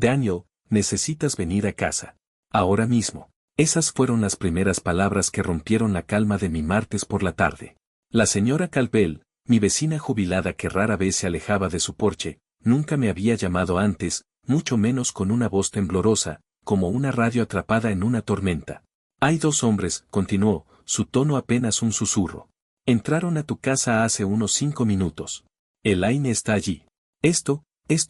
Daniel, necesitas venir a casa. Ahora mismo. Esas fueron las primeras palabras que rompieron la calma de mi martes por la tarde. La señora Calbell, mi vecina jubilada que rara vez se alejaba de su porche, nunca me había llamado antes, mucho menos con una voz temblorosa, como una radio atrapada en una tormenta. Hay dos hombres, continuó, su tono apenas un susurro. Entraron a tu casa hace unos 5 minutos. Elaine está allí. Esto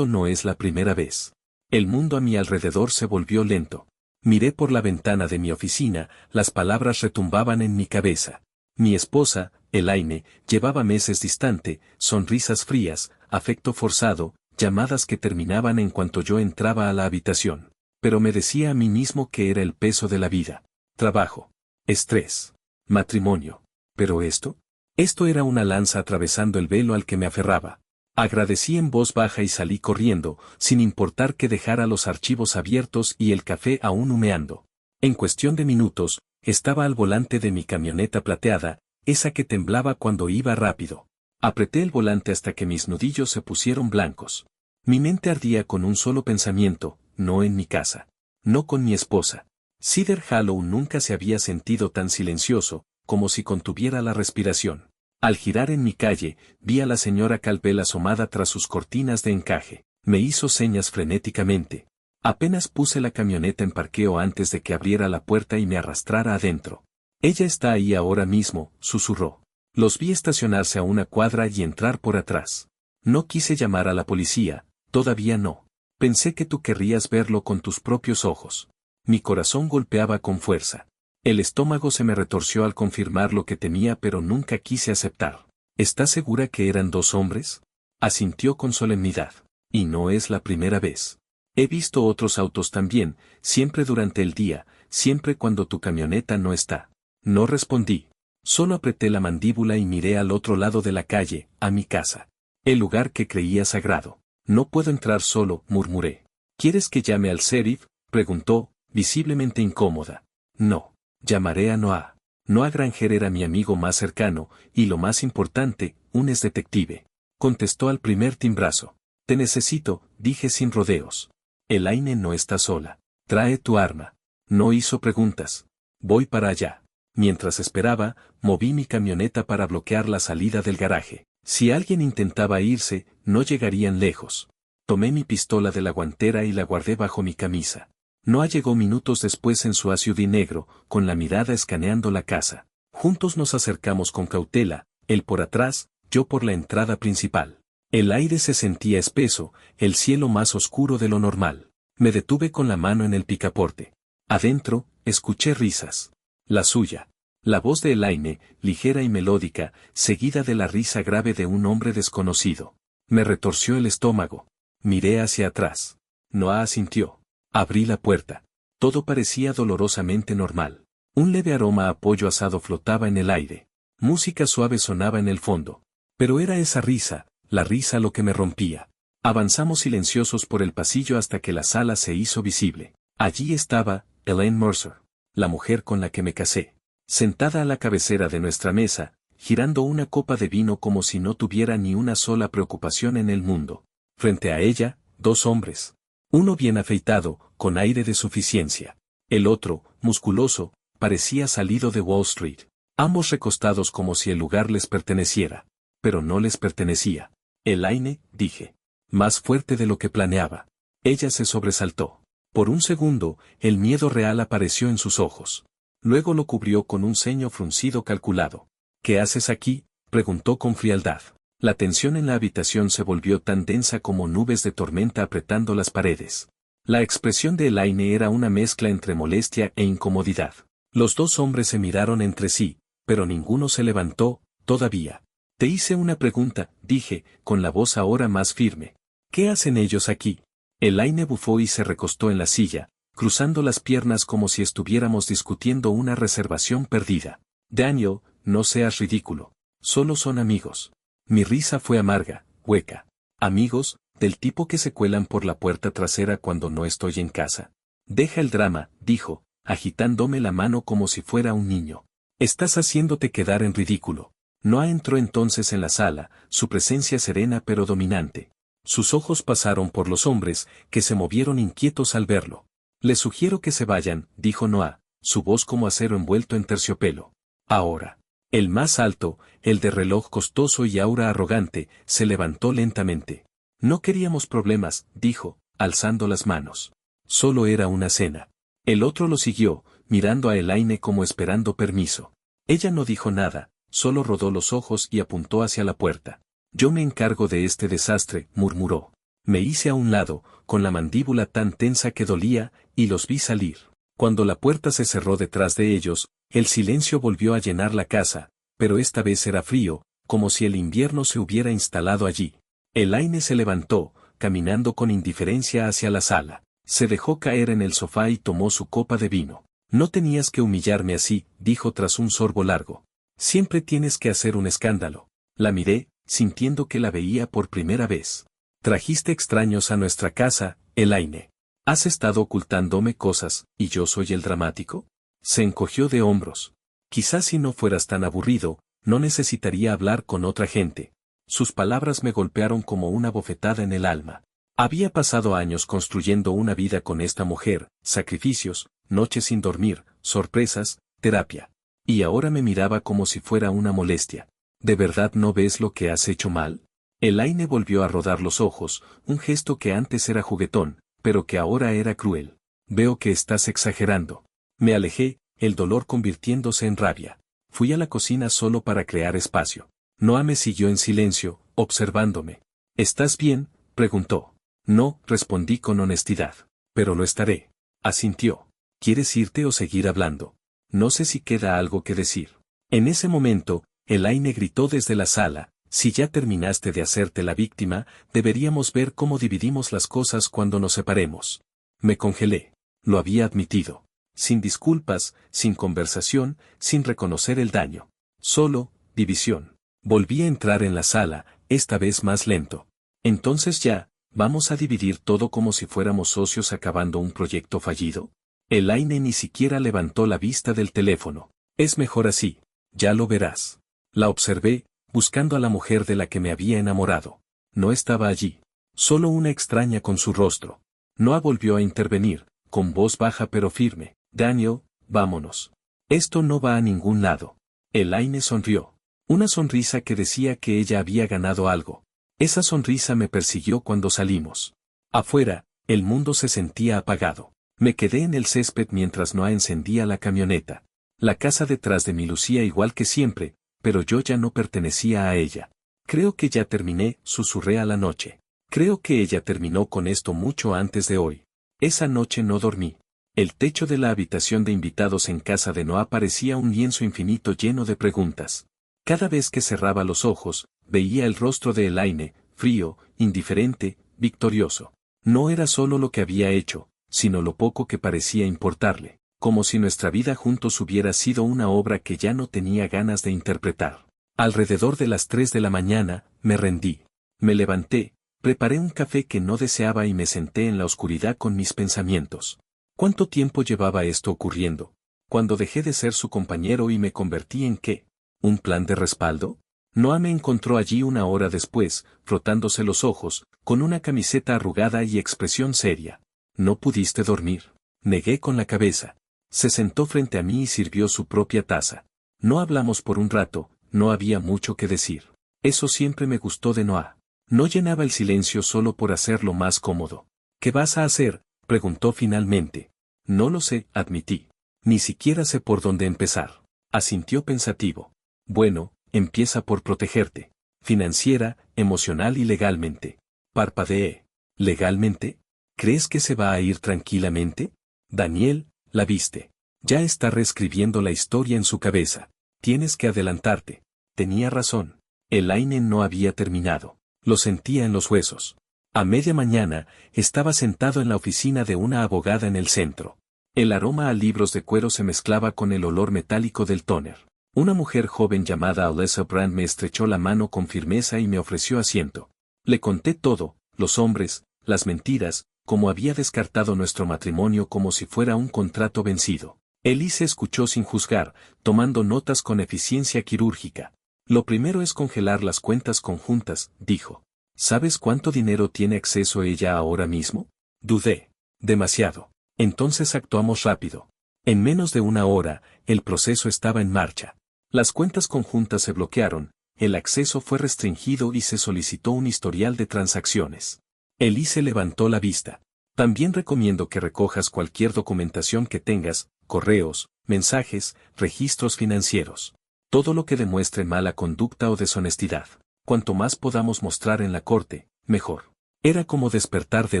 no es la primera vez. El mundo a mi alrededor se volvió lento. Miré por la ventana de mi oficina, las palabras retumbaban en mi cabeza. Mi esposa, Elaine, llevaba meses distante, sonrisas frías, afecto forzado, llamadas que terminaban en cuanto yo entraba a la habitación. Pero me decía a mí mismo que era el peso de la vida. Trabajo. Estrés. Matrimonio. ¿Pero esto? Esto era una lanza atravesando el velo al que me aferraba. Agradecí en voz baja y salí corriendo, sin importar que dejara los archivos abiertos y el café aún humeando. En cuestión de minutos, estaba al volante de mi camioneta plateada, esa que temblaba cuando iba rápido. Apreté el volante hasta que mis nudillos se pusieron blancos. Mi mente ardía con un solo pensamiento, no en mi casa. No con mi esposa. Cedar Hollow nunca se había sentido tan silencioso, como si contuviera la respiración. Al girar en mi calle, vi a la señora Calbell asomada tras sus cortinas de encaje. Me hizo señas frenéticamente. Apenas puse la camioneta en parqueo antes de que abriera la puerta y me arrastrara adentro. Ella está ahí ahora mismo, susurró. Los vi estacionarse a una cuadra y entrar por atrás. No quise llamar a la policía, todavía no. Pensé que tú querrías verlo con tus propios ojos. Mi corazón golpeaba con fuerza. El estómago se me retorció al confirmar lo que temía, pero nunca quise aceptar. ¿Estás segura que eran dos hombres? Asintió con solemnidad. Y no es la primera vez. He visto otros autos también, siempre durante el día, siempre cuando tu camioneta no está. No respondí. Solo apreté la mandíbula y miré al otro lado de la calle, a mi casa. El lugar que creía sagrado. No puedo entrar solo, murmuré. ¿Quieres que llame al sheriff?, preguntó, visiblemente incómoda. No. Llamaré a Noah. Noah Granger era mi amigo más cercano, y lo más importante, un ex detective. Contestó al primer timbrazo. Te necesito, dije sin rodeos. Elaine no está sola. Trae tu arma. No hizo preguntas. Voy para allá. Mientras esperaba, moví mi camioneta para bloquear la salida del garaje. Si alguien intentaba irse, no llegarían lejos. Tomé mi pistola de la guantera y la guardé bajo mi camisa. Noah llegó minutos después en su SUV negro, con la mirada escaneando la casa. Juntos nos acercamos con cautela, él por atrás, yo por la entrada principal. El aire se sentía espeso, el cielo más oscuro de lo normal. Me detuve con la mano en el picaporte. Adentro, escuché risas. La suya. La voz de Elaine, ligera y melódica, seguida de la risa grave de un hombre desconocido. Me retorció el estómago. Miré hacia atrás. Noah asintió. Abrí la puerta. Todo parecía dolorosamente normal. Un leve aroma a pollo asado flotaba en el aire. Música suave sonaba en el fondo. Pero era esa risa, la risa lo que me rompía. Avanzamos silenciosos por el pasillo hasta que la sala se hizo visible. Allí estaba, Elaine Mercer, la mujer con la que me casé. Sentada a la cabecera de nuestra mesa, girando una copa de vino como si no tuviera ni una sola preocupación en el mundo. Frente a ella, dos hombres. Uno bien afeitado, con aire de suficiencia. El otro, musculoso, parecía salido de Wall Street. Ambos recostados como si el lugar les perteneciera. Pero no les pertenecía. Elaine, dije. Más fuerte de lo que planeaba. Ella se sobresaltó. Por un segundo, el miedo real apareció en sus ojos. Luego lo cubrió con un ceño fruncido calculado. ¿Qué haces aquí?, preguntó con frialdad. La tensión en la habitación se volvió tan densa como nubes de tormenta apretando las paredes. La expresión de Elaine era una mezcla entre molestia e incomodidad. Los dos hombres se miraron entre sí, pero ninguno se levantó, todavía. Te hice una pregunta, dije, con la voz ahora más firme. ¿Qué hacen ellos aquí? Elaine bufó y se recostó en la silla, cruzando las piernas como si estuviéramos discutiendo una reservación perdida. Daniel, no seas ridículo. Solo son amigos. Mi risa fue amarga, hueca. Amigos, del tipo que se cuelan por la puerta trasera cuando no estoy en casa. Deja el drama, dijo, agitándome la mano como si fuera un niño. Estás haciéndote quedar en ridículo. Noah entró entonces en la sala, su presencia serena pero dominante. Sus ojos pasaron por los hombres, que se movieron inquietos al verlo. Les sugiero que se vayan, dijo Noah, su voz como acero envuelto en terciopelo. Ahora. El más alto, el de reloj costoso y aura arrogante, se levantó lentamente. No queríamos problemas, dijo, alzando las manos. Solo era una cena. El otro lo siguió, mirando a Elaine como esperando permiso. Ella no dijo nada, solo rodó los ojos y apuntó hacia la puerta. Yo me encargo de este desastre, murmuró. Me hice a un lado, con la mandíbula tan tensa que dolía, y los vi salir. Cuando la puerta se cerró detrás de ellos, el silencio volvió a llenar la casa, pero esta vez era frío, como si el invierno se hubiera instalado allí. Elaine se levantó, caminando con indiferencia hacia la sala. Se dejó caer en el sofá y tomó su copa de vino. No tenías que humillarme así, dijo tras un sorbo largo. Siempre tienes que hacer un escándalo. La miré, sintiendo que la veía por primera vez. Trajiste extraños a nuestra casa, Elaine. ¿Has estado ocultándome cosas, y yo soy el dramático? Se encogió de hombros. Quizás si no fueras tan aburrido, no necesitaría hablar con otra gente. Sus palabras me golpearon como una bofetada en el alma. Había pasado años construyendo una vida con esta mujer, sacrificios, noches sin dormir, sorpresas, terapia. Y ahora me miraba como si fuera una molestia. ¿De verdad no ves lo que has hecho mal? Elaine volvió a rodar los ojos, un gesto que antes era juguetón, pero que ahora era cruel. Veo que estás exagerando. Me alejé, el dolor convirtiéndose en rabia. Fui a la cocina solo para crear espacio. Noah me siguió en silencio, observándome. ¿Estás bien?, preguntó. No, respondí con honestidad. Pero lo estaré. Asintió. ¿Quieres irte o seguir hablando? No sé si queda algo que decir. En ese momento, Elaine gritó desde la sala. Si ya terminaste de hacerte la víctima, deberíamos ver cómo dividimos las cosas cuando nos separemos. Me congelé. Lo había admitido. Sin disculpas, sin conversación, sin reconocer el daño. Solo, división. Volví a entrar en la sala, esta vez más lento. Entonces ya, ¿vamos a dividir todo como si fuéramos socios acabando un proyecto fallido? Elaine ni siquiera levantó la vista del teléfono. Es mejor así. Ya lo verás. La observé, buscando a la mujer de la que me había enamorado. No estaba allí. Solo una extraña con su rostro. Noah volvió a intervenir, con voz baja pero firme. Daniel, vámonos. Esto no va a ningún lado. Elaine sonrió. Una sonrisa que decía que ella había ganado algo. Esa sonrisa me persiguió cuando salimos. Afuera, el mundo se sentía apagado. Me quedé en el césped mientras Noah encendía la camioneta. La casa detrás de mí lucía igual que siempre, pero yo ya no pertenecía a ella. Creo que ya terminé, susurré a la noche. Creo que ella terminó con esto mucho antes de hoy. Esa noche no dormí. El techo de la habitación de invitados en casa de Noah parecía un lienzo infinito lleno de preguntas. Cada vez que cerraba los ojos, veía el rostro de Elaine, frío, indiferente, victorioso. No era solo lo que había hecho, sino lo poco que parecía importarle, como si nuestra vida juntos hubiera sido una obra que ya no tenía ganas de interpretar. Alrededor de las 3 de la mañana, me rendí. Me levanté, preparé un café que no deseaba y me senté en la oscuridad con mis pensamientos. ¿Cuánto tiempo llevaba esto ocurriendo? Cuando dejé de ser su compañero y me convertí en ¿qué? ¿Un plan de respaldo? Noah me encontró allí una hora después, frotándose los ojos, con una camiseta arrugada y expresión seria. ¿No pudiste dormir? Negué con la cabeza. Se sentó frente a mí y sirvió su propia taza. No hablamos por un rato, no había mucho que decir. Eso siempre me gustó de Noah. No llenaba el silencio solo por hacerlo más cómodo. ¿Qué vas a hacer?, preguntó finalmente. No lo sé, admití. Ni siquiera sé por dónde empezar. Asintió pensativo. Bueno, empieza por protegerte. Financiera, emocional y legalmente. Parpadeé. ¿Legalmente? ¿Crees que se va a ir tranquilamente? Daniel, la viste. Ya está reescribiendo la historia en su cabeza. Tienes que adelantarte. Tenía razón. Elaine no había terminado. Lo sentía en los huesos. A media mañana, estaba sentado en la oficina de una abogada en el centro. El aroma a libros de cuero se mezclaba con el olor metálico del tóner. Una mujer joven llamada Alessa Brand me estrechó la mano con firmeza y me ofreció asiento. Le conté todo, los hombres, las mentiras, cómo había descartado nuestro matrimonio como si fuera un contrato vencido. Elise escuchó sin juzgar, tomando notas con eficiencia quirúrgica. Lo primero es congelar las cuentas conjuntas, dijo. ¿Sabes cuánto dinero tiene acceso ella ahora mismo? Dudé. Demasiado. Entonces actuamos rápido. En menos de una hora, el proceso estaba en marcha. Las cuentas conjuntas se bloquearon, el acceso fue restringido y se solicitó un historial de transacciones. Elise levantó la vista. También recomiendo que recojas cualquier documentación que tengas, correos, mensajes, registros financieros. Todo lo que demuestre mala conducta o deshonestidad. Cuanto más podamos mostrar en la corte, mejor. Era como despertar de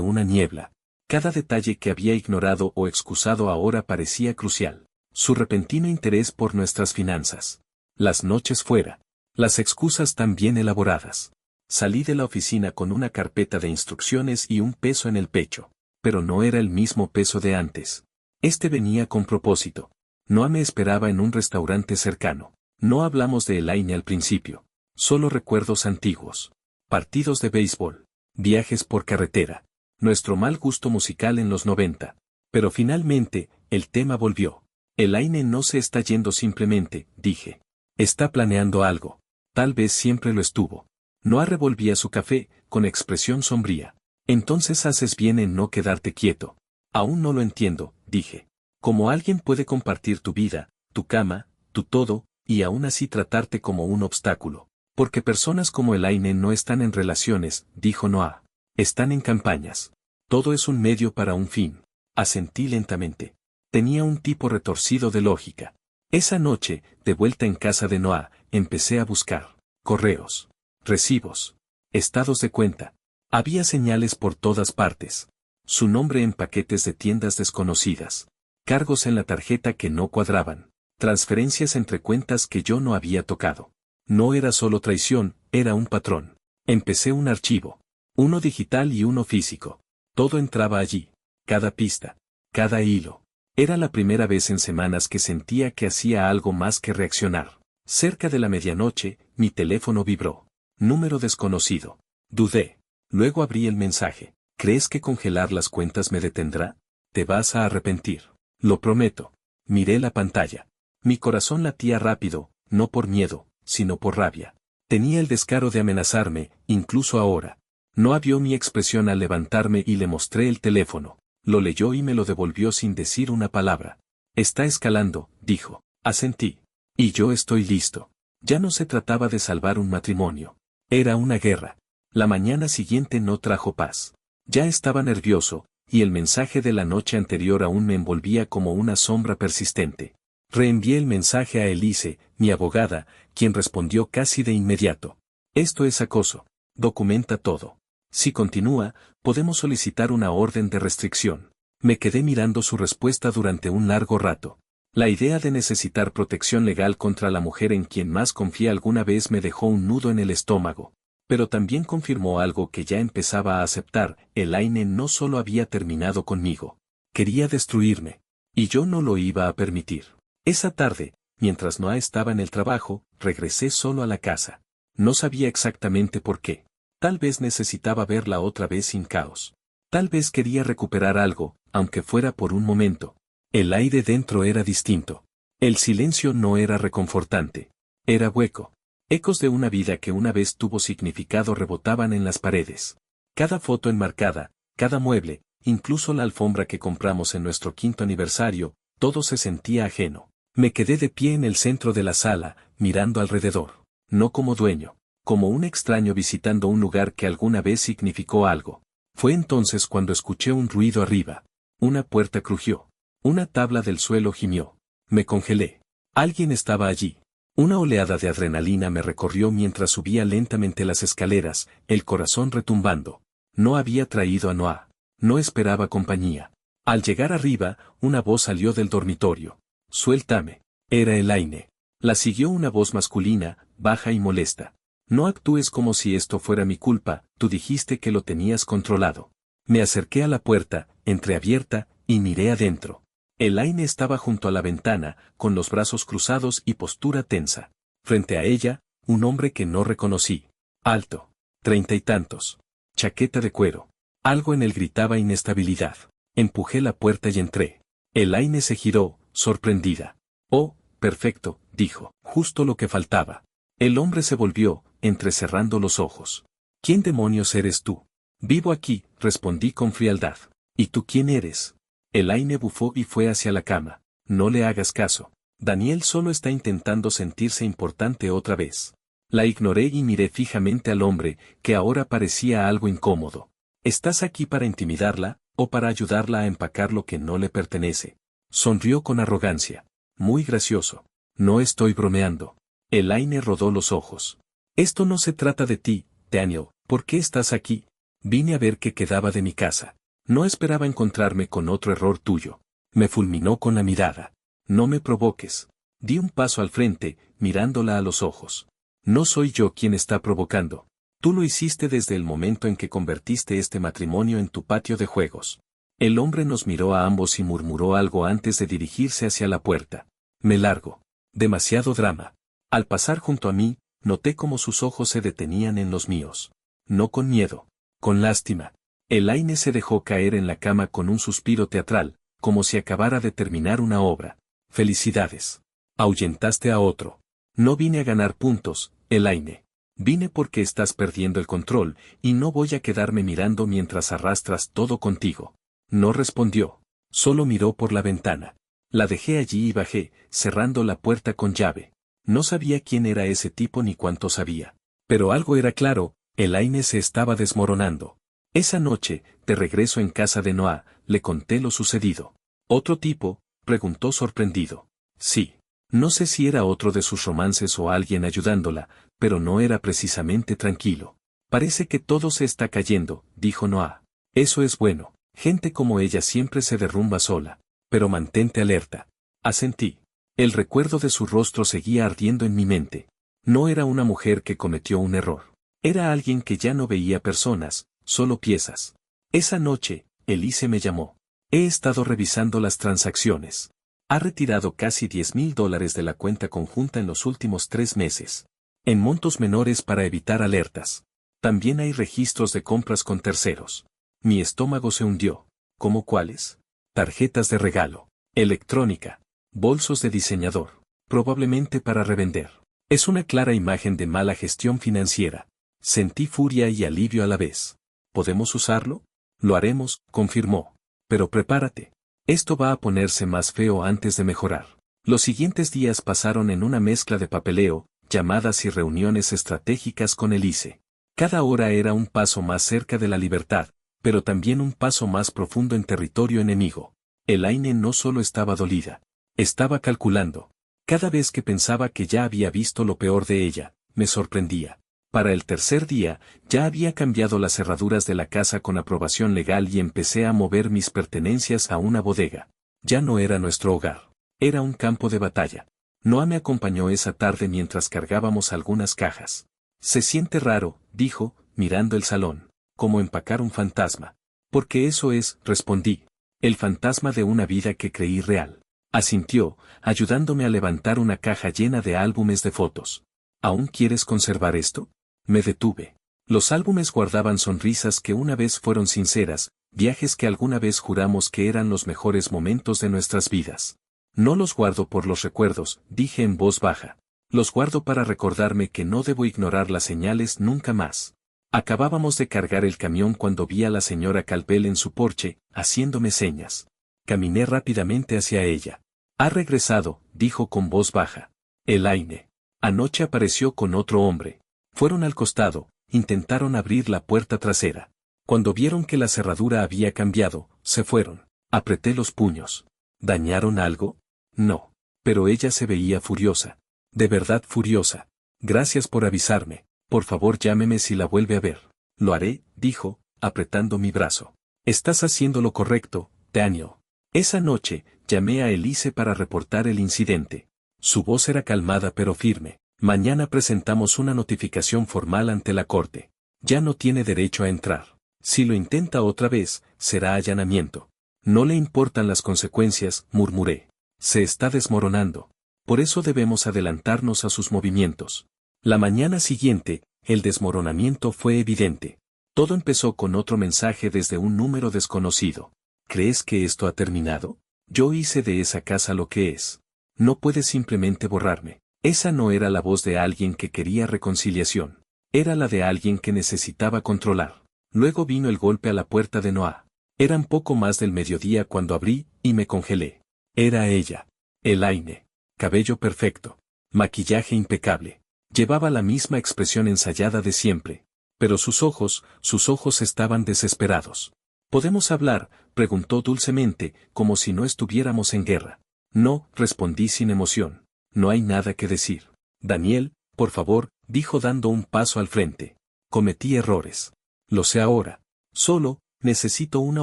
una niebla. Cada detalle que había ignorado o excusado ahora parecía crucial. Su repentino interés por nuestras finanzas. Las noches fuera. Las excusas tan bien elaboradas. Salí de la oficina con una carpeta de instrucciones y un peso en el pecho. Pero no era el mismo peso de antes. Este venía con propósito. Noah me esperaba en un restaurante cercano. No hablamos de Elaine al principio. Solo recuerdos antiguos. Partidos de béisbol. Viajes por carretera. Nuestro mal gusto musical en los 90. Pero finalmente, el tema volvió. Elaine no se está yendo simplemente, dije. Está planeando algo. Tal vez siempre lo estuvo. Noah revolvía su café, con expresión sombría. Entonces haces bien en no quedarte quieto. Aún no lo entiendo, dije. ¿Cómo alguien puede compartir tu vida, tu cama, tu todo, y aún así tratarte como un obstáculo? Porque personas como Elaine no están en relaciones, dijo Noah. Están en campañas. Todo es un medio para un fin. Asentí lentamente. Tenía un tipo retorcido de lógica. Esa noche, de vuelta en casa de Noah, empecé a buscar correos, recibos, estados de cuenta. Había señales por todas partes. Su nombre en paquetes de tiendas desconocidas. Cargos en la tarjeta que no cuadraban. Transferencias entre cuentas que yo no había tocado. No era solo traición, era un patrón. Empecé un archivo. Uno digital y uno físico. Todo entraba allí. Cada pista. Cada hilo. Era la primera vez en semanas que sentía que hacía algo más que reaccionar. Cerca de la medianoche, mi teléfono vibró. Número desconocido. Dudé. Luego abrí el mensaje. ¿Crees que congelar las cuentas me detendrá? Te vas a arrepentir. Lo prometo. Miré la pantalla. Mi corazón latía rápido, no por miedo, sino por rabia. Tenía el descaro de amenazarme, incluso ahora. No vio mi expresión al levantarme y le mostré el teléfono. Lo leyó y me lo devolvió sin decir una palabra. Está escalando, dijo. Asentí. Y yo estoy listo. Ya no se trataba de salvar un matrimonio. Era una guerra. La mañana siguiente no trajo paz. Ya estaba nervioso, y el mensaje de la noche anterior aún me envolvía como una sombra persistente. Reenvié el mensaje a Elise, mi abogada, quien respondió casi de inmediato. Esto es acoso. Documenta todo. Si continúa, podemos solicitar una orden de restricción. Me quedé mirando su respuesta durante un largo rato. La idea de necesitar protección legal contra la mujer en quien más confié alguna vez me dejó un nudo en el estómago. Pero también confirmó algo que ya empezaba a aceptar, Elaine no solo había terminado conmigo. Quería destruirme. Y yo no lo iba a permitir. Esa tarde, mientras Noah estaba en el trabajo, regresé solo a la casa. No sabía exactamente por qué. Tal vez necesitaba verla otra vez sin caos. Tal vez quería recuperar algo, aunque fuera por un momento. El aire dentro era distinto. El silencio no era reconfortante. Era hueco. Ecos de una vida que una vez tuvo significado rebotaban en las paredes. Cada foto enmarcada, cada mueble, incluso la alfombra que compramos en nuestro 5º aniversario, todo se sentía ajeno. Me quedé de pie en el centro de la sala, mirando alrededor. No como dueño, como un extraño visitando un lugar que alguna vez significó algo. Fue entonces cuando escuché un ruido arriba. Una puerta crujió. Una tabla del suelo gimió. Me congelé. Alguien estaba allí. Una oleada de adrenalina me recorrió mientras subía lentamente las escaleras, el corazón retumbando. No había traído a Noah. No esperaba compañía. Al llegar arriba, una voz salió del dormitorio. Suéltame. Era Elaine. La siguió una voz masculina, baja y molesta. No actúes como si esto fuera mi culpa, tú dijiste que lo tenías controlado. Me acerqué a la puerta, entreabierta, y miré adentro. Elaine estaba junto a la ventana, con los brazos cruzados y postura tensa. Frente a ella, un hombre que no reconocí. Alto. 30 y tantos. Chaqueta de cuero. Algo en él gritaba inestabilidad. Empujé la puerta y entré. Elaine se giró, sorprendida. Oh, perfecto, dijo. Justo lo que faltaba. El hombre se volvió, entrecerrando los ojos. ¿Quién demonios eres tú? Vivo aquí, respondí con frialdad. ¿Y tú quién eres? Elaine bufó y fue hacia la cama. No le hagas caso. Daniel solo está intentando sentirse importante otra vez. La ignoré y miré fijamente al hombre, que ahora parecía algo incómodo. ¿Estás aquí para intimidarla, o para ayudarla a empacar lo que no le pertenece? Sonrió con arrogancia. Muy gracioso. No estoy bromeando. Elaine rodó los ojos. Esto no se trata de ti, Daniel. ¿Por qué estás aquí? Vine a ver qué quedaba de mi casa. No esperaba encontrarme con otro error tuyo. Me fulminó con la mirada. No me provoques. Di un paso al frente, mirándola a los ojos. No soy yo quien está provocando. Tú lo hiciste desde el momento en que convertiste este matrimonio en tu patio de juegos. El hombre nos miró a ambos y murmuró algo antes de dirigirse hacia la puerta. Me largo. Demasiado drama. Al pasar junto a mí, noté cómo sus ojos se detenían en los míos. No con miedo, con lástima. Elaine se dejó caer en la cama con un suspiro teatral, como si acabara de terminar una obra. Felicidades. Ahuyentaste a otro. No vine a ganar puntos, Elaine. Vine porque estás perdiendo el control, y no voy a quedarme mirando mientras arrastras todo contigo. No respondió. Solo miró por la ventana. La dejé allí y bajé, cerrando la puerta con llave. No sabía quién era ese tipo ni cuánto sabía. Pero algo era claro, Elaine se estaba desmoronando. Esa noche, de regreso en casa de Noah, le conté lo sucedido. ¿Otro tipo? Preguntó sorprendido. Sí. No sé si era otro de sus romances o alguien ayudándola, pero no era precisamente tranquilo. Parece que todo se está cayendo, dijo Noah. Eso es bueno. Gente como ella siempre se derrumba sola. Pero mantente alerta. Asentí. El recuerdo de su rostro seguía ardiendo en mi mente. No era una mujer que cometió un error. Era alguien que ya no veía personas, solo piezas. Esa noche, Elise me llamó. He estado revisando las transacciones. Ha retirado casi $10,000 de la cuenta conjunta en los últimos 3 meses. En montos menores para evitar alertas. También hay registros de compras con terceros. Mi estómago se hundió. ¿Cómo cuáles? Tarjetas de regalo. Electrónica. Bolsos de diseñador. Probablemente para revender. Es una clara imagen de mala gestión financiera. Sentí furia y alivio a la vez. ¿Podemos usarlo? Lo haremos, confirmó. Pero prepárate. Esto va a ponerse más feo antes de mejorar. Los siguientes días pasaron en una mezcla de papeleo, llamadas y reuniones estratégicas con Elise. Cada hora era un paso más cerca de la libertad, pero también un paso más profundo en territorio enemigo. Elaine no solo estaba dolida. Estaba calculando. Cada vez que pensaba que ya había visto lo peor de ella, me sorprendía. Para el tercer día, ya había cambiado las cerraduras de la casa con aprobación legal y empecé a mover mis pertenencias a una bodega. Ya no era nuestro hogar. Era un campo de batalla. Noah me acompañó esa tarde mientras cargábamos algunas cajas. Se siente raro, dijo, mirando el salón, como empacar un fantasma. Porque eso es, respondí. El fantasma de una vida que creí real. Asintió, ayudándome a levantar una caja llena de álbumes de fotos. ¿Aún quieres conservar esto? Me detuve. Los álbumes guardaban sonrisas que una vez fueron sinceras, viajes que alguna vez juramos que eran los mejores momentos de nuestras vidas. No los guardo por los recuerdos, dije en voz baja. Los guardo para recordarme que no debo ignorar las señales nunca más. Acabábamos de cargar el camión cuando vi a la señora Calpel en su porche, haciéndome señas. Caminé rápidamente hacia ella. Ha regresado, dijo con voz baja. Elaine. Anoche apareció con otro hombre. Fueron al costado, intentaron abrir la puerta trasera. Cuando vieron que la cerradura había cambiado, se fueron. Apreté los puños. ¿Dañaron algo? No. Pero ella se veía furiosa. De verdad furiosa. Gracias por avisarme. Por favor llámeme si la vuelve a ver. Lo haré, dijo, apretando mi brazo. Estás haciendo lo correcto, Daniel. Esa noche, llamé a Elise para reportar el incidente. Su voz era calmada pero firme. Mañana presentamos una notificación formal ante la corte. Ya no tiene derecho a entrar. Si lo intenta otra vez, será allanamiento. No le importan las consecuencias, murmuré. Se está desmoronando. Por eso debemos adelantarnos a sus movimientos. La mañana siguiente, el desmoronamiento fue evidente. Todo empezó con otro mensaje desde un número desconocido. ¿Crees que esto ha terminado? Yo hice de esa casa lo que es. No puedes simplemente borrarme. Esa no era la voz de alguien que quería reconciliación. Era la de alguien que necesitaba controlar. Luego vino el golpe a la puerta de Noah. Eran poco más del mediodía cuando abrí, y me congelé. Era ella. Elaine. Cabello perfecto. Maquillaje impecable. Llevaba la misma expresión ensayada de siempre. Pero sus ojos estaban desesperados. ¿Podemos hablar?, preguntó dulcemente, como si no estuviéramos en guerra. No, respondí sin emoción. No hay nada que decir. Daniel, por favor, dijo dando un paso al frente. Cometí errores. Lo sé ahora. Solo, necesito una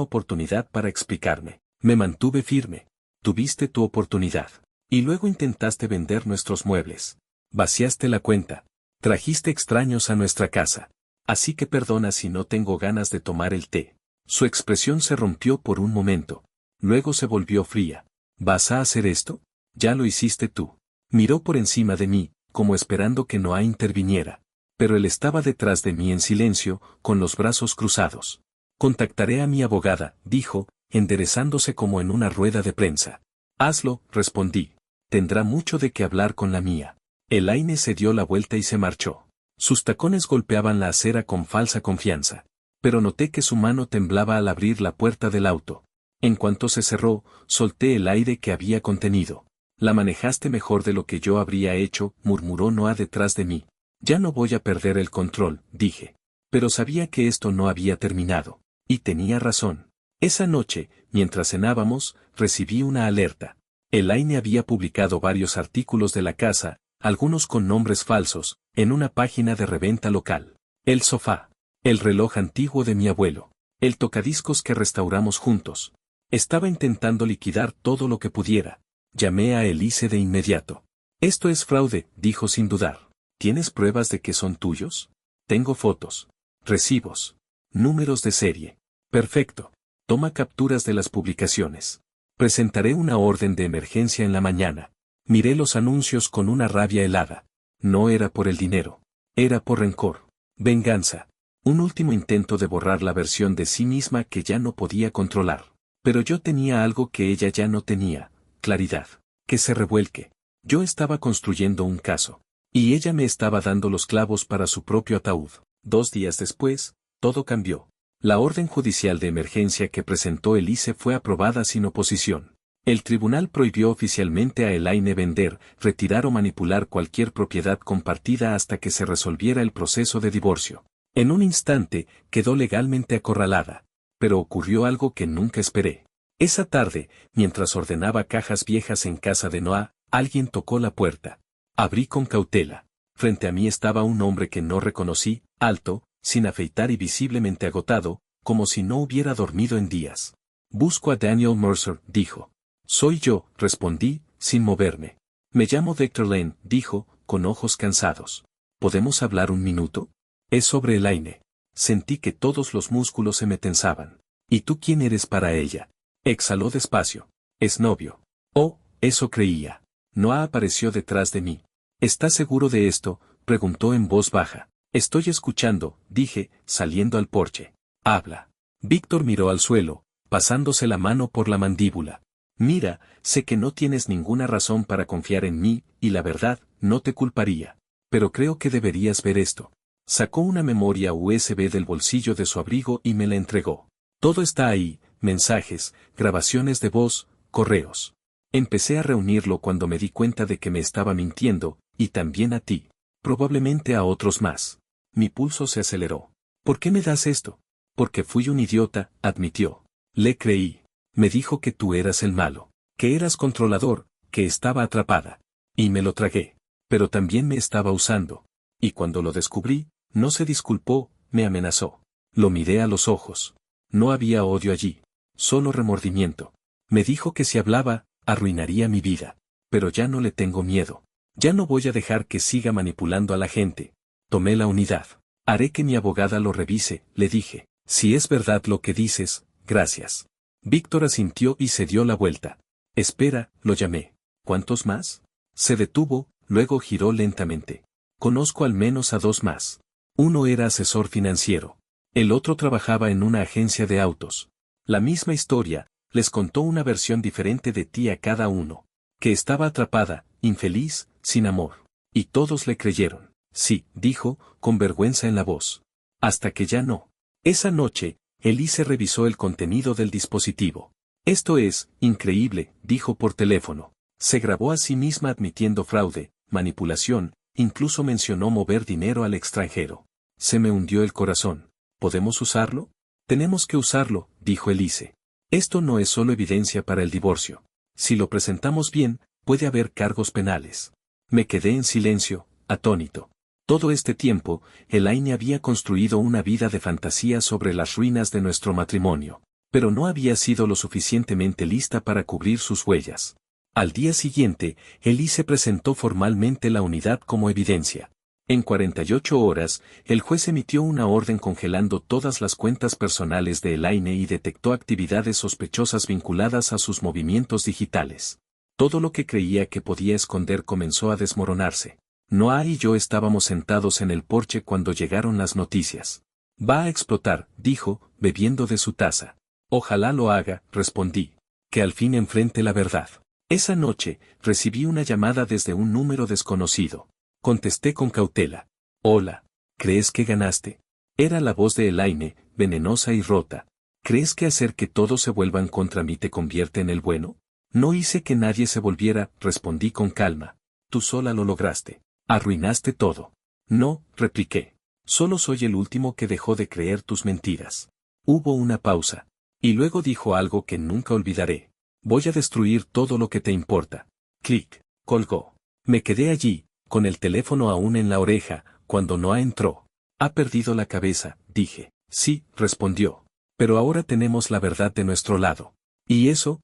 oportunidad para explicarme. Me mantuve firme. Tuviste tu oportunidad. Y luego intentaste vender nuestros muebles. Vaciaste la cuenta. Trajiste extraños a nuestra casa. Así que perdona si no tengo ganas de tomar el té. Su expresión se rompió por un momento. Luego se volvió fría. ¿Vas a hacer esto? Ya lo hiciste tú. Miró por encima de mí, como esperando que Noah interviniera. Pero él estaba detrás de mí en silencio, con los brazos cruzados. Contactaré a mi abogada, dijo, enderezándose como en una rueda de prensa. Hazlo, respondí. Tendrá mucho de qué hablar con la mía. Elaine se dio la vuelta y se marchó. Sus tacones golpeaban la acera con falsa confianza. Pero noté que su mano temblaba al abrir la puerta del auto. En cuanto se cerró, solté el aire que había contenido. La manejaste mejor de lo que yo habría hecho, murmuró Noah detrás de mí. Ya no voy a perder el control, dije. Pero sabía que esto no había terminado. Y tenía razón. Esa noche, mientras cenábamos, recibí una alerta. Elaine había publicado varios artículos de la casa, algunos con nombres falsos, en una página de reventa local. El sofá. El reloj antiguo de mi abuelo. El tocadiscos que restauramos juntos. Estaba intentando liquidar todo lo que pudiera. Llamé a Elise de inmediato. Esto es fraude, dijo sin dudar. ¿Tienes pruebas de que son tuyos? Tengo fotos. Recibos. Números de serie. Perfecto. Toma capturas de las publicaciones. Presentaré una orden de emergencia en la mañana. Miré los anuncios con una rabia helada. No era por el dinero. Era por rencor. Venganza. Un último intento de borrar la versión de sí misma que ya no podía controlar. Pero yo tenía algo que ella ya no tenía. Claridad. Que se revuelque. Yo estaba construyendo un caso. Y ella me estaba dando los clavos para su propio ataúd. 2 días después, todo cambió. La orden judicial de emergencia que presentó Elise fue aprobada sin oposición. El tribunal prohibió oficialmente a Elaine vender, retirar o manipular cualquier propiedad compartida hasta que se resolviera el proceso de divorcio. En un instante, quedó legalmente acorralada. Pero ocurrió algo que nunca esperé. Esa tarde, mientras ordenaba cajas viejas en casa de Noah, alguien tocó la puerta. Abrí con cautela. Frente a mí estaba un hombre que no reconocí, alto, sin afeitar y visiblemente agotado, como si no hubiera dormido en días. Busco a Daniel Mercer, dijo. Soy yo, respondí, sin moverme. Me llamo Dexter Lane, dijo, con ojos cansados. ¿Podemos hablar un minuto? Es sobre Elaine. Sentí que todos los músculos se me tensaban. ¿Y tú quién eres para ella? Exhaló despacio. Es novio. Oh, eso creía. Noah apareció detrás de mí. ¿Estás seguro de esto?, preguntó en voz baja. Estoy escuchando, dije, saliendo al porche. Habla. Víctor miró al suelo, pasándose la mano por la mandíbula. Mira, sé que no tienes ninguna razón para confiar en mí, y la verdad, no te culparía. Pero creo que deberías ver esto. Sacó una memoria USB del bolsillo de su abrigo y me la entregó. Todo está ahí, mensajes, grabaciones de voz, correos. Empecé a reunirlo cuando me di cuenta de que me estaba mintiendo, y también a ti. Probablemente a otros más. Mi pulso se aceleró. ¿Por qué me das esto? Porque fui un idiota, admitió. Le creí. Me dijo que tú eras el malo, que eras controlador, que estaba atrapada. Y me lo tragué. Pero también me estaba usando. Y cuando lo descubrí, no se disculpó, me amenazó. Lo miré a los ojos. No había odio allí. Solo remordimiento. Me dijo que si hablaba, arruinaría mi vida. Pero ya no le tengo miedo. Ya no voy a dejar que siga manipulando a la gente. Tomé la unidad. Haré que mi abogada lo revise, le dije. Si es verdad lo que dices, gracias. Víctor asintió y se dio la vuelta. Espera, lo llamé. ¿Cuántos más? Se detuvo, luego giró lentamente. Conozco al menos a 2 más. Uno era asesor financiero. El otro trabajaba en una agencia de autos. La misma historia, les contó una versión diferente de ti a cada uno. Que estaba atrapada, infeliz, sin amor. Y todos le creyeron. Sí, dijo, con vergüenza en la voz. Hasta que ya no. Esa noche, Elise revisó el contenido del dispositivo. Esto es, increíble, dijo por teléfono. Se grabó a sí misma admitiendo fraude, manipulación, incluso mencionó mover dinero al extranjero. Se me hundió el corazón. ¿Podemos usarlo? Tenemos que usarlo, dijo Elise. Esto no es solo evidencia para el divorcio. Si lo presentamos bien, puede haber cargos penales. Me quedé en silencio, atónito. Todo este tiempo, Elaine había construido una vida de fantasía sobre las ruinas de nuestro matrimonio, pero no había sido lo suficientemente lista para cubrir sus huellas. Al día siguiente, Elise presentó formalmente la unidad como evidencia. En 48 horas, el juez emitió una orden congelando todas las cuentas personales de Elaine y detectó actividades sospechosas vinculadas a sus movimientos digitales. Todo lo que creía que podía esconder comenzó a desmoronarse. Noah y yo estábamos sentados en el porche cuando llegaron las noticias. Va a explotar, dijo, bebiendo de su taza. Ojalá lo haga, respondí. Que al fin enfrente la verdad. Esa noche, recibí una llamada desde un número desconocido. Contesté con cautela. Hola. ¿Crees que ganaste? Era la voz de Elaine, venenosa y rota. ¿Crees que hacer que todos se vuelvan contra mí te convierte en el bueno? No hice que nadie se volviera, respondí con calma. Tú sola lo lograste. Arruinaste todo. No, repliqué. Solo soy el último que dejó de creer tus mentiras. Hubo una pausa. Y luego dijo algo que nunca olvidaré. Voy a destruir todo lo que te importa. Clic. Colgó. Me quedé allí, con el teléfono aún en la oreja, cuando Noah entró. Ha perdido la cabeza, dije. Sí, respondió. Pero ahora tenemos la verdad de nuestro lado. Y eso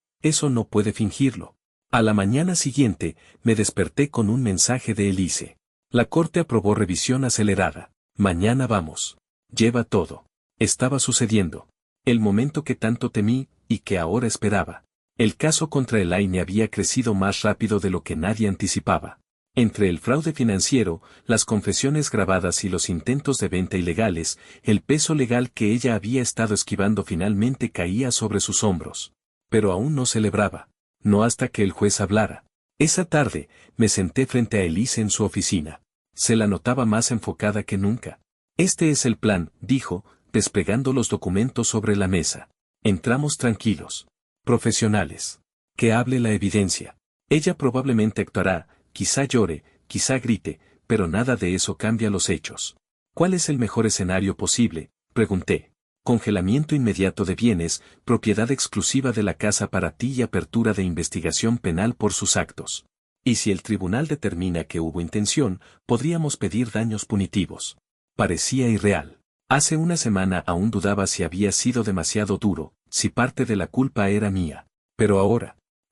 no puede fingirlo. A la mañana siguiente, me desperté con un mensaje de Elise. La corte aprobó revisión acelerada. Mañana vamos. Lleva todo. Estaba sucediendo. El momento que tanto temí, y que ahora esperaba. El caso contra Elaine había crecido más rápido de lo que nadie anticipaba. Entre el fraude financiero, las confesiones grabadas y los intentos de venta ilegales, el peso legal que ella había estado esquivando finalmente caía sobre sus hombros. Pero aún no celebraba. No hasta que el juez hablara. Esa tarde, me senté frente a Elise en su oficina. Se la notaba más enfocada que nunca. Este es el plan, dijo, desplegando los documentos sobre la mesa. Entramos tranquilos. Profesionales. Que hable la evidencia. Ella probablemente actuará, quizá llore, quizá grite, pero nada de eso cambia los hechos. ¿Cuál es el mejor escenario posible?, pregunté. Congelamiento inmediato de bienes, propiedad exclusiva de la casa para ti y apertura de investigación penal por sus actos. Y si el tribunal determina que hubo intención, podríamos pedir daños punitivos. Parecía irreal. Hace una semana aún dudaba si había sido demasiado duro, si parte de la culpa era mía. Pero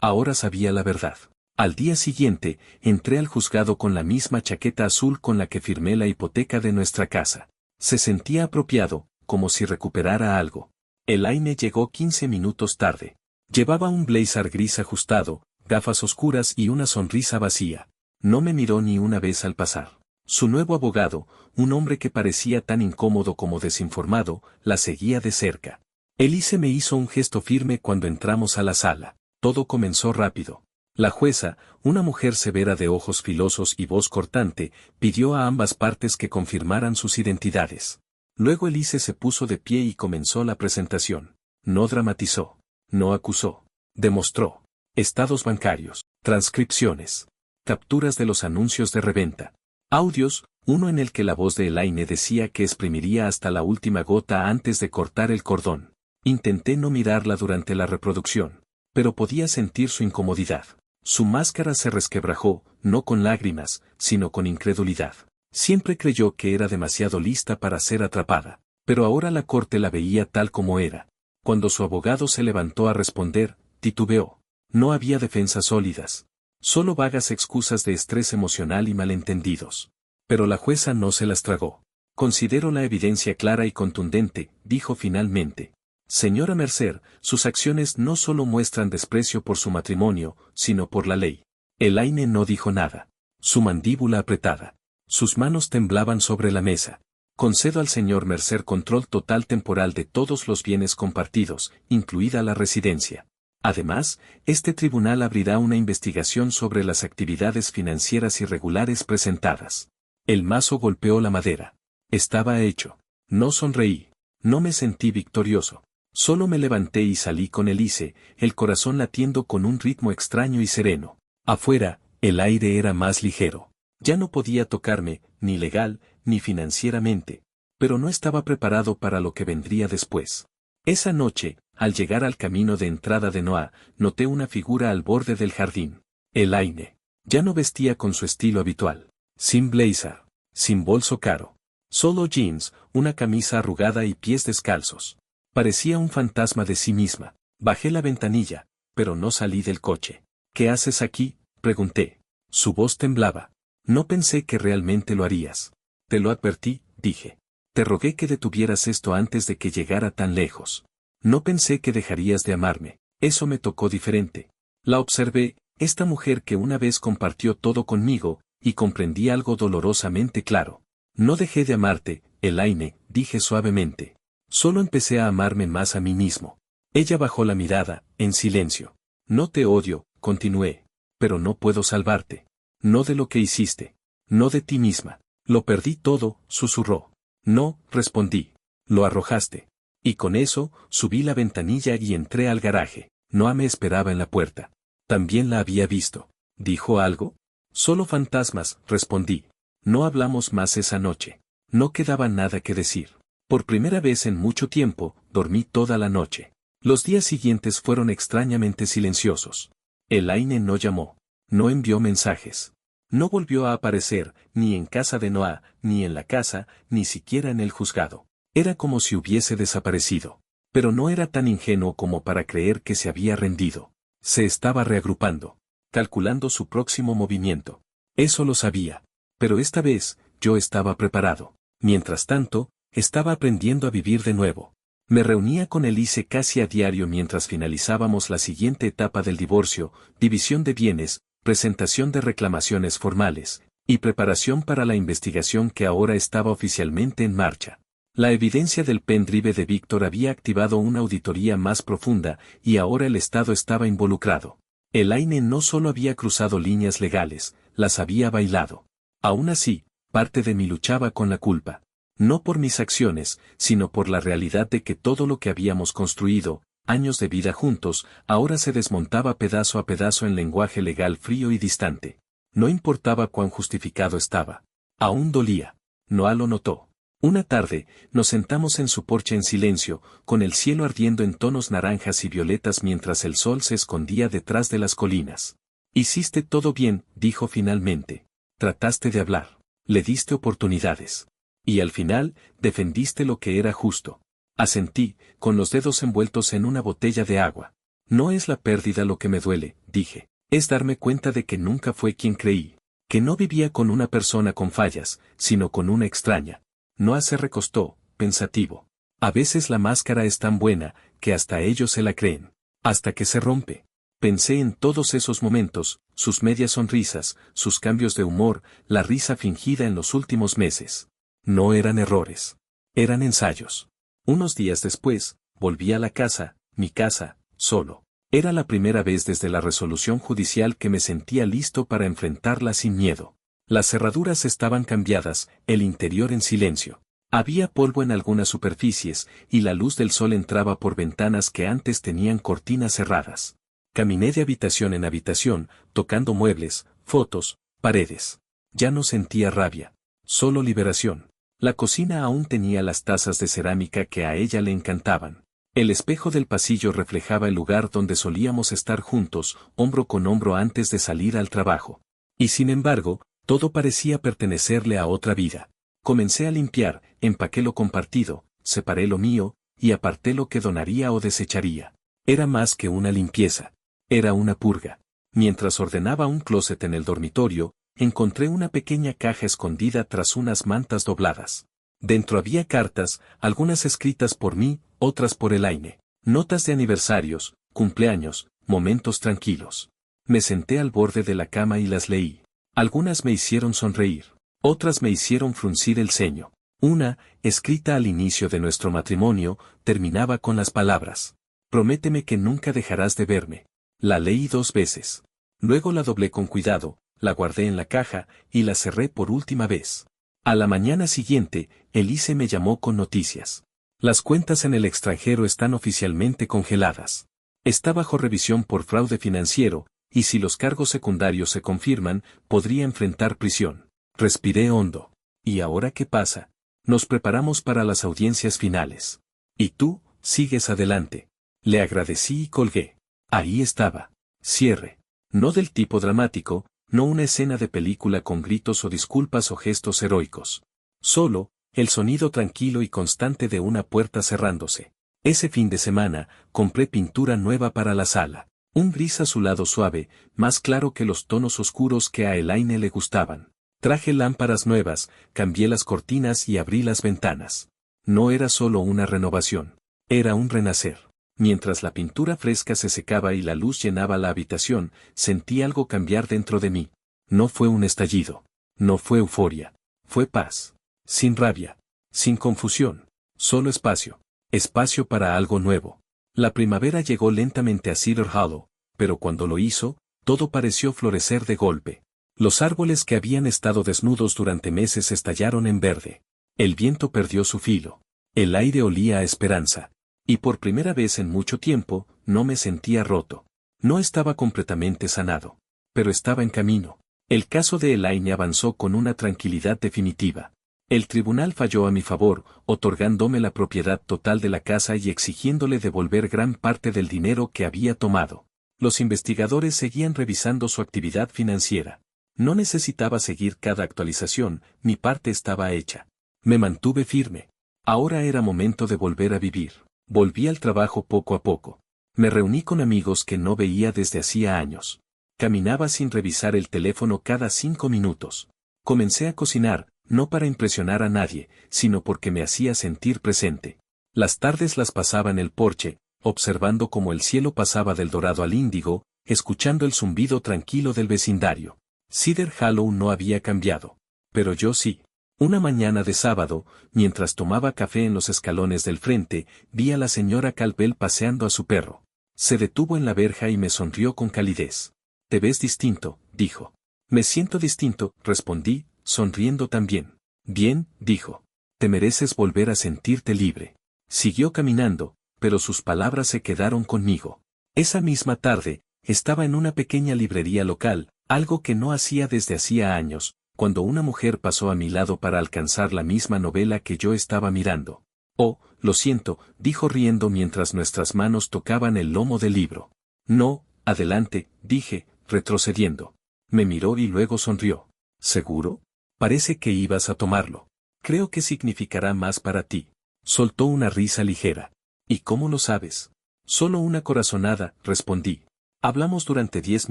ahora sabía la verdad. Al día siguiente, entré al juzgado con la misma chaqueta azul con la que firmé la hipoteca de nuestra casa. Se sentía apropiado, como si recuperara algo. Elaine llegó 15 minutos tarde. Llevaba un blazer gris ajustado, gafas oscuras y una sonrisa vacía. No me miró ni una vez al pasar. Su nuevo abogado, un hombre que parecía tan incómodo como desinformado, la seguía de cerca. Elise me hizo un gesto firme cuando entramos a la sala. Todo comenzó rápido. La jueza, una mujer severa de ojos filosos y voz cortante, pidió a ambas partes que confirmaran sus identidades. Luego Elise se puso de pie y comenzó la presentación. No dramatizó. No acusó. Demostró. Estados bancarios, transcripciones, capturas de los anuncios de reventa. Audios, uno en el que la voz de Elaine decía que exprimiría hasta la última gota antes de cortar el cordón. Intenté no mirarla durante la reproducción, pero podía sentir su incomodidad. Su máscara se resquebrajó, no con lágrimas, sino con incredulidad. Siempre creyó que era demasiado lista para ser atrapada, pero ahora la corte la veía tal como era. Cuando su abogado se levantó a responder, titubeó. No había defensas sólidas. Solo vagas excusas de estrés emocional y malentendidos. Pero la jueza no se las tragó. Considero la evidencia clara y contundente, dijo finalmente. Señora Mercer, sus acciones no solo muestran desprecio por su matrimonio, sino por la ley. Elaine no dijo nada. Su mandíbula apretada. Sus manos temblaban sobre la mesa. Concedo al señor Mercer control total temporal de todos los bienes compartidos, incluida la residencia. Además, este tribunal abrirá una investigación sobre las actividades financieras irregulares presentadas. El mazo golpeó la madera. Estaba hecho. No sonreí. No me sentí victorioso. Solo me levanté y salí con Elise, el corazón latiendo con un ritmo extraño y sereno. Afuera, el aire era más ligero. Ya no podía tocarme, ni legal, ni financieramente, pero no estaba preparado para lo que vendría después. Esa noche, al llegar al camino de entrada de Noah, noté una figura al borde del jardín. Elaine. Ya no vestía con su estilo habitual. Sin blazer. Sin bolso caro. Solo jeans, una camisa arrugada y pies descalzos. Parecía un fantasma de sí misma. Bajé la ventanilla, pero no salí del coche. ¿Qué haces aquí?, pregunté. Su voz temblaba. No pensé que realmente lo harías. Te lo advertí, dije. Te rogué que detuvieras esto antes de que llegara tan lejos. No pensé que dejarías de amarme. Eso me tocó diferente. La observé, esta mujer que una vez compartió todo conmigo, y comprendí algo dolorosamente claro. No dejé de amarte, Elaine, dije suavemente. Solo empecé a amarme más a mí mismo. Ella bajó la mirada, en silencio. No te odio, continué. Pero no puedo salvarte. No de lo que hiciste. No de ti misma. Lo perdí todo, susurró. No, respondí. Lo arrojaste. Y con eso, subí la ventanilla y entré al garaje. Noah me esperaba en la puerta. También la había visto. ¿Dijo algo? Solo fantasmas, respondí. No hablamos más esa noche. No quedaba nada que decir. Por primera vez en mucho tiempo, dormí toda la noche. Los días siguientes fueron extrañamente silenciosos. Elaine no llamó. No envió mensajes. No volvió a aparecer, ni en casa de Noah, ni en la casa, ni siquiera en el juzgado. Era como si hubiese desaparecido. Pero no era tan ingenuo como para creer que se había rendido. Se estaba reagrupando, calculando su próximo movimiento. Eso lo sabía. Pero esta vez, yo estaba preparado. Mientras tanto, estaba aprendiendo a vivir de nuevo. Me reunía con Elise casi a diario mientras finalizábamos la siguiente etapa del divorcio, división de bienes, presentación de reclamaciones formales, y preparación para la investigación que ahora estaba oficialmente en marcha. La evidencia del pendrive de Víctor había activado una auditoría más profunda y ahora el Estado estaba involucrado. Elaine no solo había cruzado líneas legales, las había bailado. Aún así, parte de mí luchaba con la culpa. No por mis acciones, sino por la realidad de que todo lo que habíamos construido, años de vida juntos, ahora se desmontaba pedazo a pedazo en lenguaje legal frío y distante. No importaba cuán justificado estaba. Aún dolía. Noah lo notó. Una tarde, nos sentamos en su porche en silencio, con el cielo ardiendo en tonos naranjas y violetas mientras el sol se escondía detrás de las colinas. Hiciste todo bien, dijo finalmente. Trataste de hablar. Le diste oportunidades. Y al final, defendiste lo que era justo. Asentí, con los dedos envueltos en una botella de agua. No es la pérdida lo que me duele, dije. Es darme cuenta de que nunca fue quien creí. Que no vivía con una persona con fallas, sino con una extraña. Noah se recostó, pensativo. A veces la máscara es tan buena, que hasta ellos se la creen. Hasta que se rompe. Pensé en todos esos momentos, sus medias sonrisas, sus cambios de humor, la risa fingida en los últimos meses. No eran errores. Eran ensayos. Unos días después, volví a la casa, mi casa, solo. Era la primera vez desde la resolución judicial que me sentía listo para enfrentarla sin miedo. Las cerraduras estaban cambiadas, el interior en silencio. Había polvo en algunas superficies, y la luz del sol entraba por ventanas que antes tenían cortinas cerradas. Caminé de habitación en habitación, tocando muebles, fotos, paredes. Ya no sentía rabia. Solo liberación. La cocina aún tenía las tazas de cerámica que a ella le encantaban. El espejo del pasillo reflejaba el lugar donde solíamos estar juntos, hombro con hombro antes de salir al trabajo. Y sin embargo, todo parecía pertenecerle a otra vida. Comencé a limpiar, empaqué lo compartido, separé lo mío, y aparté lo que donaría o desecharía. Era más que una limpieza. Era una purga. Mientras ordenaba un closet en el dormitorio, encontré una pequeña caja escondida tras unas mantas dobladas. Dentro había cartas, algunas escritas por mí, otras por Elaine. Notas de aniversarios, cumpleaños, momentos tranquilos. Me senté al borde de la cama y las leí. Algunas me hicieron sonreír. Otras me hicieron fruncir el ceño. Una, escrita al inicio de nuestro matrimonio, terminaba con las palabras: prométeme que nunca dejarás de verme. La leí 2 veces. Luego la doblé con cuidado, la guardé en la caja, y la cerré por última vez. A la mañana siguiente, Elise me llamó con noticias. Las cuentas en el extranjero están oficialmente congeladas. Está bajo revisión por fraude financiero, y si los cargos secundarios se confirman, podría enfrentar prisión. Respiré hondo. ¿Y ahora qué pasa? Nos preparamos para las audiencias finales. Y tú, sigues adelante. Le agradecí y colgué. Ahí estaba. Cierre. No del tipo dramático, no una escena de película con gritos o disculpas o gestos heroicos. Solo, el sonido tranquilo y constante de una puerta cerrándose. Ese fin de semana, compré pintura nueva para la sala. Un gris azulado suave, más claro que los tonos oscuros que a Elaine le gustaban. Traje lámparas nuevas, cambié las cortinas y abrí las ventanas. No era solo una renovación. Era un renacer. Mientras la pintura fresca se secaba y la luz llenaba la habitación, sentí algo cambiar dentro de mí. No fue un estallido. No fue euforia. Fue paz. Sin rabia. Sin confusión. Solo espacio. Espacio para algo nuevo. La primavera llegó lentamente a Cedar Hollow, pero cuando lo hizo, todo pareció florecer de golpe. Los árboles que habían estado desnudos durante meses estallaron en verde. El viento perdió su filo. El aire olía a esperanza. Y por primera vez en mucho tiempo, no me sentía roto. No estaba completamente sanado. Pero estaba en camino. El caso de Elaine avanzó con una tranquilidad definitiva. El tribunal falló a mi favor, otorgándome la propiedad total de la casa y exigiéndole devolver gran parte del dinero que había tomado. Los investigadores seguían revisando su actividad financiera. No necesitaba seguir cada actualización, mi parte estaba hecha. Me mantuve firme. Ahora era momento de volver a vivir. Volví al trabajo poco a poco. Me reuní con amigos que no veía desde hacía años. Caminaba sin revisar el teléfono cada 5 minutos. Comencé a cocinar, no para impresionar a nadie, sino porque me hacía sentir presente. Las tardes las pasaba en el porche, observando cómo el cielo pasaba del dorado al índigo, escuchando el zumbido tranquilo del vecindario. Cedar Hollow no había cambiado. Pero yo sí. Una mañana de sábado, mientras tomaba café en los escalones del frente, vi a la señora Calvel paseando a su perro. Se detuvo en la verja y me sonrió con calidez. «Te ves distinto», dijo. «Me siento distinto», respondí, sonriendo también. «Bien», dijo. «Te mereces volver a sentirte libre». Siguió caminando, pero sus palabras se quedaron conmigo. Esa misma tarde, estaba en una pequeña librería local, algo que no hacía desde hacía años, cuando una mujer pasó a mi lado para alcanzar la misma novela que yo estaba mirando. «Oh, lo siento», dijo riendo mientras nuestras manos tocaban el lomo del libro. «No, adelante», dije, retrocediendo. Me miró y luego sonrió. «¿Seguro? Parece que ibas a tomarlo. Creo que significará más para ti». Soltó una risa ligera. «¿Y cómo lo sabes?» «Solo una corazonada», respondí. Hablamos durante 10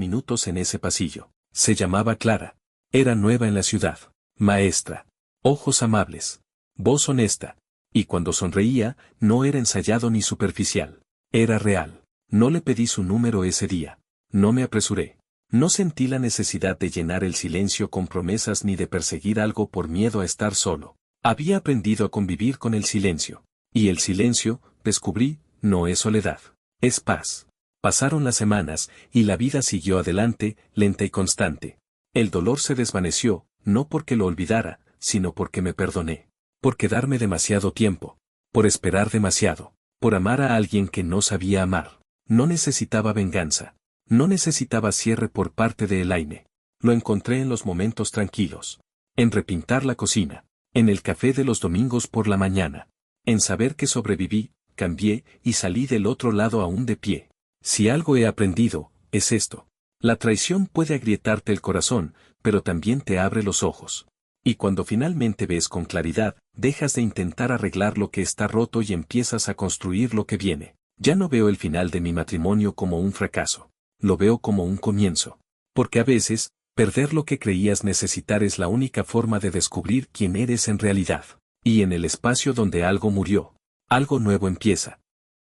minutos en ese pasillo. Se llamaba Clara. Era nueva en la ciudad. Maestra. Ojos amables. Voz honesta. Y cuando sonreía, no era ensayado ni superficial. Era real. No le pedí su número ese día. No me apresuré. No sentí la necesidad de llenar el silencio con promesas ni de perseguir algo por miedo a estar solo. Había aprendido a convivir con el silencio. Y el silencio, descubrí, no es soledad. Es paz. Pasaron las semanas, y la vida siguió adelante, lenta y constante. El dolor se desvaneció, no porque lo olvidara, sino porque me perdoné. Por quedarme demasiado tiempo. Por esperar demasiado. Por amar a alguien que no sabía amar. No necesitaba venganza. No necesitaba cierre por parte de Elaine. Lo encontré en los momentos tranquilos. En repintar la cocina. En el café de los domingos por la mañana. En saber que sobreviví, cambié y salí del otro lado aún de pie. Si algo he aprendido, es esto. La traición puede agrietarte el corazón, pero también te abre los ojos. Y cuando finalmente ves con claridad, dejas de intentar arreglar lo que está roto y empiezas a construir lo que viene. Ya no veo el final de mi matrimonio como un fracaso. Lo veo como un comienzo. Porque a veces, perder lo que creías necesitar es la única forma de descubrir quién eres en realidad. Y en el espacio donde algo murió, algo nuevo empieza.